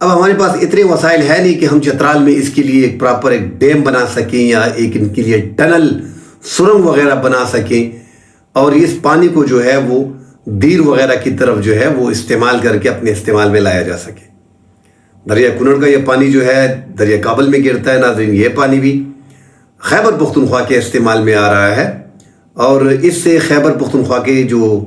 اب ہمارے پاس اتنے وسائل ہے نہیں کہ ہم چترال میں اس کے لیے ایک پراپر ایک ڈیم بنا سکیں یا ایک ان کے لیے ٹنل سرنگ وغیرہ بنا سکیں اور اس پانی کو جو ہے وہ دیر وغیرہ کی طرف جو ہے وہ استعمال کر کے اپنے استعمال میں لایا جا سکے. دریا کنڑ کا یہ پانی جو ہے دریا کابل میں گرتا ہے ناظرین. یہ پانی بھی خیبر پختونخوا کے استعمال میں آ رہا ہے اور اس سے خیبر پختونخوا کے جو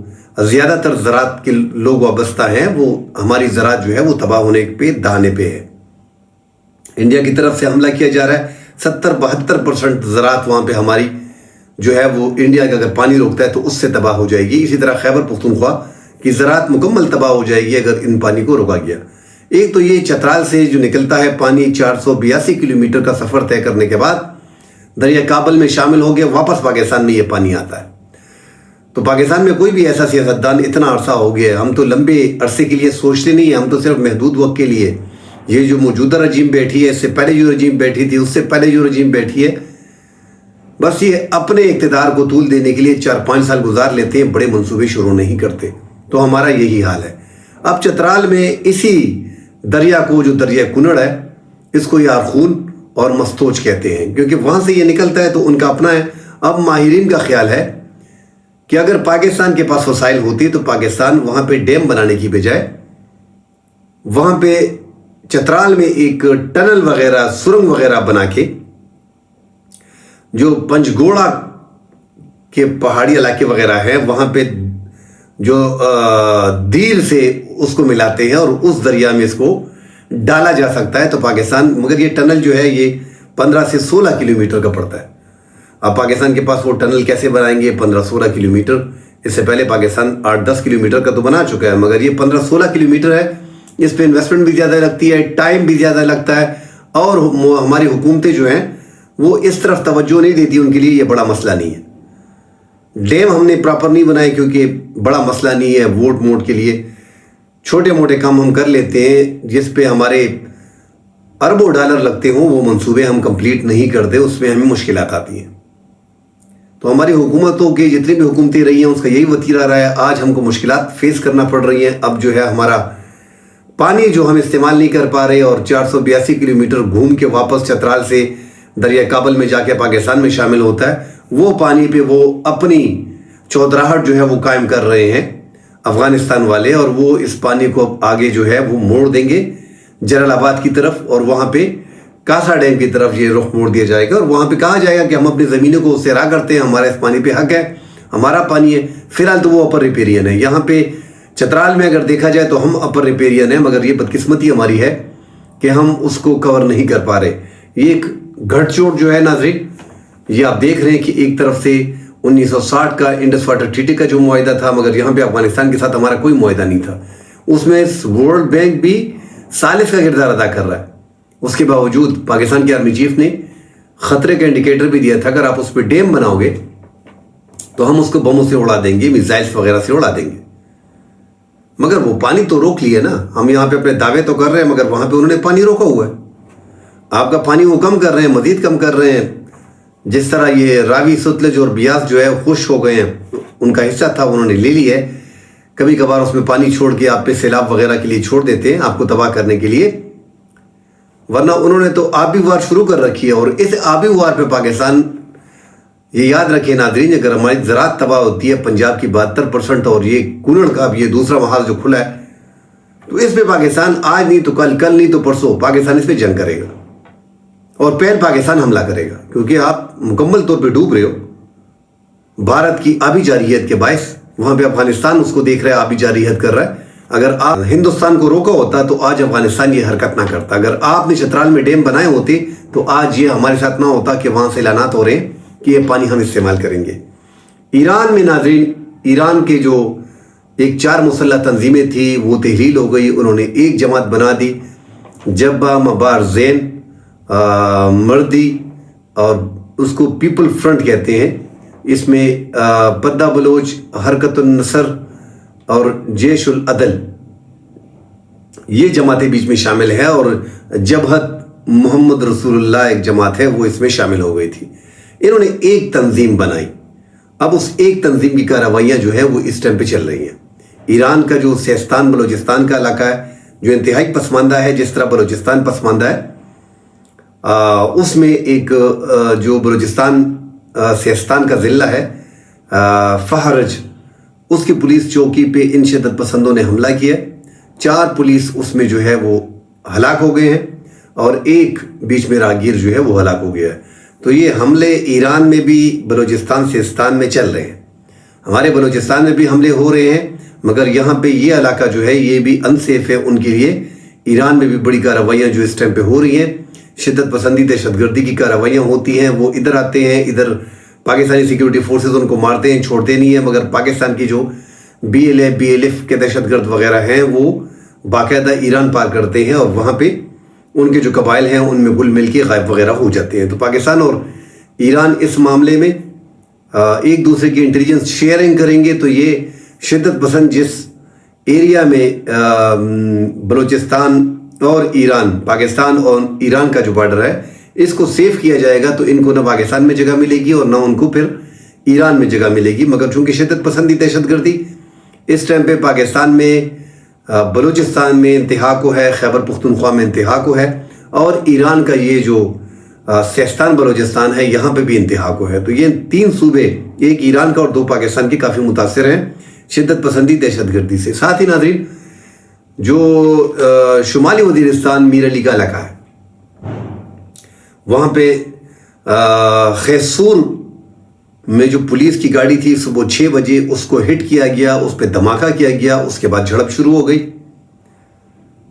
زیادہ تر زراعت کے لوگ وابستہ ہیں وہ ہماری زراعت جو ہے وہ تباہ ہونے پہ دہانے پہ ہے. انڈیا کی طرف سے حملہ کیا جا رہا ہے. 70-72% زراعت وہاں پہ ہماری جو ہے وہ انڈیا کا اگر پانی روکتا ہے تو اس سے تباہ ہو جائے گی. اسی طرح خیبر پختونخوا کی زراعت مکمل تباہ ہو جائے گی اگر ان پانی کو روکا گیا. ایک تو یہ چترال سے جو نکلتا ہے پانی 482 کلومیٹر کا سفر طے کرنے کے بعد دریا کابل میں شامل ہو گیا, واپس پاکستان میں یہ پانی آتا ہے. تو پاکستان میں کوئی بھی ایسا سیاستدان اتنا عرصہ ہو گیا, ہم تو لمبے عرصے کے لیے سوچتے نہیں ہیں, ہم تو صرف محدود وقت کے لیے. یہ جو موجودہ رجیم بیٹھی ہے, اس سے پہلے جو رجیم بیٹھی تھی, اس سے پہلے جو رجیم بیٹھی ہے, بس یہ اپنے اقتدار کو طول دینے کے لیے 4-5 سال گزار لیتے ہیں, بڑے منصوبے شروع نہیں کرتے. تو ہمارا یہی حال ہے. اب چترال میں اسی دریا کو جو دریا کنڑ ہے اس کو یارخون اور مستوچ کہتے ہیں کیونکہ وہاں سے یہ نکلتا ہے تو ان کا اپنا ہے. اب ماہرین کا خیال ہے کہ اگر پاکستان کے پاس وسائل ہوتی تو پاکستان وہاں پہ ڈیم بنانے کی بجائے وہاں پہ چترال میں ایک ٹنل وغیرہ سرنگ وغیرہ بنا کے جو پنجگوڑا کے پہاڑی علاقے وغیرہ ہیں وہاں پہ جو دیر سے اس کو ملاتے ہیں اور اس دریا میں اس کو ڈالا جا سکتا ہے تو پاکستان, مگر یہ ٹنل جو ہے یہ 15 سے 16 کلومیٹر کا پڑتا ہے. اب پاکستان کے پاس وہ ٹنل کیسے بنائیں گے 15-16 کلومیٹر؟ اس سے پہلے پاکستان 8-10 کلومیٹر کا تو بنا چکا ہے, مگر یہ 15-16 کلومیٹر ہے. اس پہ انویسٹمنٹ بھی زیادہ لگتی ہے, ٹائم بھی زیادہ لگتا ہے اور ہماری حکومتیں جو ہیں وہ اس طرف توجہ نہیں دیتی. ان کے لیے یہ بڑا مسئلہ نہیں ہے. ڈیم ہم نے پراپر نہیں بنائے کیونکہ بڑا مسئلہ نہیں ہے. ووٹ موٹ کے لیے چھوٹے موٹے کام ہم کر لیتے ہیں جس پہ ہمارے اربوں ڈالر لگتے ہوں, وہ منصوبے ہم کمپلیٹ نہیں کرتے, اس میں ہمیں مشکلات آتی ہیں. تو ہماری حکومتوں کی جتنی بھی حکومتیں رہی ہیں اس کا یہی وتیرہ رہا ہے. آج ہم کو مشکلات فیس کرنا پڑ رہی ہیں. اب جو ہے ہمارا پانی جو ہم استعمال نہیں کر پا رہے اور 482 کلومیٹر گھوم کے واپس چترال سے دریا کابل میں جا کے پاکستان میں شامل ہوتا ہے, وہ پانی پہ وہ اپنی چودراہٹ جو ہے وہ قائم کر رہے ہیں افغانستان والے, اور وہ اس پانی کو آگے جو ہے وہ موڑ دیں گے جلال آباد کی طرف اور وہاں پہ کاسا ڈیم کی طرف یہ رخ موڑ دیا جائے گا اور وہاں پہ کہا جائے گا کہ ہم اپنی زمینوں کو سیرا کرتے ہیں, ہمارا اس پانی پہ حق ہے, ہمارا پانی ہے. فی الحال تو وہ اپر ریپیرین ہے. یہاں پہ چترال میں اگر دیکھا جائے تو ہم اپر ریپیرین ہیں, مگر یہ بدقسمتی ہماری ہے کہ ہم اس کو کور نہیں کر پا رہے. یہ ایک گھٹ چوٹ جو ہے ناظرین, یہ آپ دیکھ رہے ہیں کہ ایک طرف سے 1960 کا انڈس واٹر ٹریٹی کا جو معاہدہ تھا, مگر یہاں پہ افغانستان کے ساتھ ہمارا کوئی معاہدہ نہیں تھا. اس میں ورلڈ بینک بھی ثالث کا کردار ادا کر رہا ہے. اس کے باوجود پاکستان کے آرمی چیف نے خطرے کا انڈیکیٹر بھی دیا تھا, اگر آپ اس پہ ڈیم بناؤ گے تو ہم اس کو بموں سے اڑا دیں گے, میزائلس وغیرہ سے اڑا دیں گے. مگر وہ پانی تو روک لیے نا. ہم یہاں پہ اپنے دعوے تو کر رہے ہیں مگر وہاں پہ انہوں نے پانی روکا ہوا ہے. آپ کا پانی وہ کم کر رہے ہیں, مزید کم کر رہے ہیں. جس طرح یہ راوی, ستلج اور بیاس جو ہے خشک ہو گئے ہیں, ان کا حصہ تھا انہوں نے لے لی ہے. کبھی کبھار اس میں پانی چھوڑ کے آپ پہ سیلاب وغیرہ کے لیے چھوڑ دیتے ہیں آپ کو تباہ کرنے کے لیے, ورنہ انہوں نے تو آبی وار شروع کر رکھی ہے. اور اس آبی وار پہ پاکستان, یہ یاد رکھیں ناظرین, اگر ہماری زراعت تباہ ہوتی ہے پنجاب کی 72% اور یہ کنڑ کا اب یہ دوسرا محاذ جو کھلا ہے, تو اس پہ پاکستان آج نہیں تو کل, کل نہیں تو پرسوں پاکستان اس پہ جنگ کرے گا اور پہل پاکستان حملہ کرے گا, کیونکہ آپ مکمل طور پہ ڈوب رہے ہو بھارت کی آبی جارحیت کے باعث. وہاں پہ افغانستان اس کو دیکھ رہا ہے, آبی جارحیت کر رہا ہے. اگر آپ ہندوستان کو روکا ہوتا تو آج افغانستان یہ حرکت نہ کرتا. اگر آپ نے چترال میں ڈیم بنائے ہوتے تو آج یہ ہمارے ساتھ نہ ہوتا کہ وہاں سے اعلانات ہو رہے ہیں کہ یہ پانی ہم استعمال کریں گے. ایران میں ناظرین, ایران کے جو ایک 4 مسلح تنظیمیں تھیں وہ تحلیل ہو گئی. انہوں نے ایک جماعت بنا دی, جبہ مبار زین مردی, اور اس کو پیپل فرنٹ کہتے ہیں. اس میں پدہ بلوچ, حرکت النصر اور جیش العدل یہ جماعتیں بیچ میں شامل ہیں, اور جبہت محمد رسول اللہ ایک جماعت ہے وہ اس میں شامل ہو گئی تھی. انہوں نے ایک تنظیم بنائی. اب اس ایک تنظیم کی کارروائیاں جو ہے وہ اس ٹائم پہ چل رہی ہیں. ایران کا جو سیستان بلوچستان کا علاقہ ہے, جو انتہائی پسماندہ ہے، جس طرح بلوچستان پسماندہ ہے، اس میں ایک جو بلوچستان سیستان کا ضلع ہے فہرج، اس کی پولیس چوکی پہ ان شدت پسندوں نے حملہ کیا. 4 پولیس اس میں جو ہے وہ ہلاک ہو گئے ہیں اور ایک بیچ میں راہگیر جو ہے وہ ہلاک ہو گیا ہے. تو یہ حملے ایران میں بھی بلوچستان سیستان میں چل رہے ہیں. ہمارے بلوچستان میں بھی حملے ہو رہے ہیں، مگر یہاں پہ یہ علاقہ جو ہے یہ بھی انسیف ہے ان کے لیے. ایران میں بھی بڑی کارروائیاں جو اس ٹائم پہ ہو رہی ہیں، شدت پسندی دہشت گردی کی کارروائیاں ہوتی ہیں. وہ ادھر آتے ہیں، ادھر پاکستانی سیکیورٹی فورسز ان کو مارتے ہیں، چھوڑتے نہیں ہیں. مگر پاکستان کی جو BLF کے دہشت گرد وغیرہ ہیں وہ باقاعدہ ایران پار کرتے ہیں اور وہاں پہ ان کے جو قبائل ہیں ان میں گل مل کے غائب وغیرہ ہو جاتے ہیں. تو پاکستان اور ایران اس معاملے میں ایک دوسرے کی انٹیلیجنس شیئرنگ کریں گے تو یہ شدت پسند جس ایریا میں بلوچستان اور ایران، پاکستان اور ایران کا جو بارڈر ہے، اس کو سیف کیا جائے گا تو ان کو نہ پاکستان میں جگہ ملے گی اور نہ ان کو پھر ایران میں جگہ ملے گی. مگر چونکہ شدت پسندی دہشت گردی اس ٹائم پہ پاکستان میں، بلوچستان میں انتہا کو ہے، خیبر پختونخوا میں انتہا کو ہے، اور ایران کا یہ جو سیستان بلوچستان ہے یہاں پہ بھی انتہا کو ہے. تو یہ 3 صوبے، ایک ایران کا اور 2 پاکستان کے، کافی متاثر ہیں شدت پسندی دہشت گردی سے. ساتھ ہی ناظرین، جو شمالی وزیرستان میر علی کا علاقہ ہے، وہاں پہ خیسور میں جو پولیس کی گاڑی تھی صبح 6 بجے اس کو ہٹ کیا گیا، اس پہ دھماکہ کیا گیا، اس کے بعد جھڑپ شروع ہو گئی.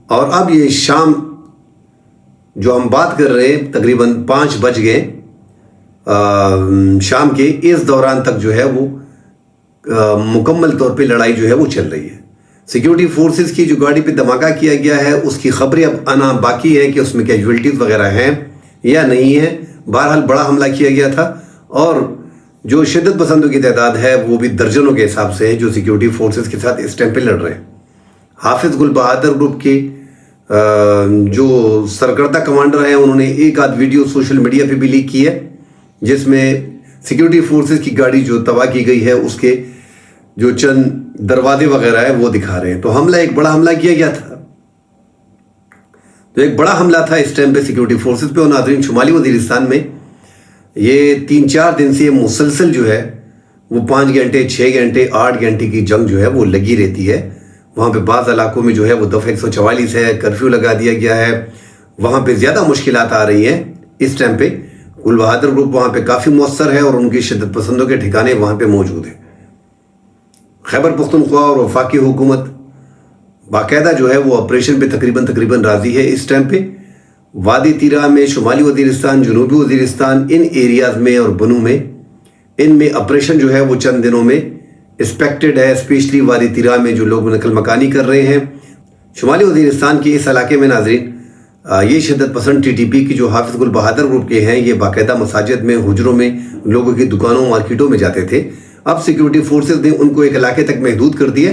اور اب یہ شام جو ہم بات کر رہے ہیں تقریباً 5 بج گئے شام کے، اس دوران تک جو ہے وہ مکمل طور پہ لڑائی جو ہے وہ چل رہی ہے. سیکیورٹی فورسز کی جو گاڑی پہ دھماکہ کیا گیا ہے اس کی خبریں اب آنا باقی ہے کہ اس میں کیجویلٹیز وغیرہ ہیں یا نہیں ہیں. بہرحال بڑا حملہ کیا گیا تھا اور جو شدت پسندوں کی تعداد ہے وہ بھی درجنوں کے حساب سے ہے جو سیکیورٹی فورسز کے ساتھ اس ٹائم پہ لڑ رہے ہیں. حافظ گل بہادر گروپ کے جو سرکردہ کمانڈر ہیں انہوں نے ایک آدھ ویڈیو سوشل میڈیا پہ بھی لیک کی ہے جس میں سیکیورٹی فورسز کی گاڑی جو تباہ کی گئی ہے اس کے جو چند دروازے وغیرہ ہے وہ دکھا رہے ہیں. تو حملہ، ایک بڑا حملہ کیا گیا تھا، تو ایک بڑا حملہ تھا اس ٹائم پہ سیکیورٹی فورسز پہ. اور ناظرین، شمالی وزیرستان میں یہ 3-4 دن سے مسلسل جو ہے وہ 5 گھنٹے 6 گھنٹے 8 گھنٹے کی جنگ جو ہے وہ لگی رہتی ہے. وہاں پہ بعض علاقوں میں جو ہے وہ دفعہ 144 ہے، کرفیو لگا دیا گیا ہے. وہاں پہ زیادہ مشکلات آ رہی ہیں اس ٹائم پہ. گل بہادر گروپ وہاں پہ کافی مؤثر ہے اور ان کی شدت پسندوں کے ٹھکانے وہاں پہ موجود ہیں. خیبر پختونخوا اور وفاقی حکومت باقاعدہ جو ہے وہ آپریشن پہ تقریباً راضی ہے اس ٹائم پہ. وادی تیرا میں، شمالی وزیرستان، جنوبی وزیرستان، ان ایریاز میں اور بنو میں، ان میں آپریشن جو ہے وہ چند دنوں میں ایکسپیکٹڈ ہے. اسپیشلی وادی تیرا میں جو لوگ نقل مکانی کر رہے ہیں. شمالی وزیرستان کے اس علاقے میں ناظرین، یہ شدت پسند TTP کی جو حافظ گل بہادر گروپ کے ہیں یہ باقاعدہ مساجد میں، حجروں میں، لوگوں کی دکانوں، مارکیٹوں میں جاتے تھے. اب سیکیورٹی فورسز نے ان کو ایک علاقے تک محدود کر دیا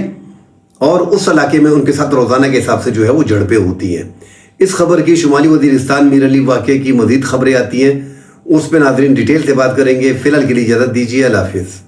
اور اس علاقے میں ان کے ساتھ روزانہ کے حساب سے جو ہے وہ جھڑپیں ہوتی ہیں. اس خبر کی، شمالی وزیرستان میر علی واقعے کی مزید خبریں آتی ہیں، اس پہ ناظرین ڈیٹیل سے بات کریں گے. فی الحال کے لیے اجازت دیجیے. اللہ حافظ.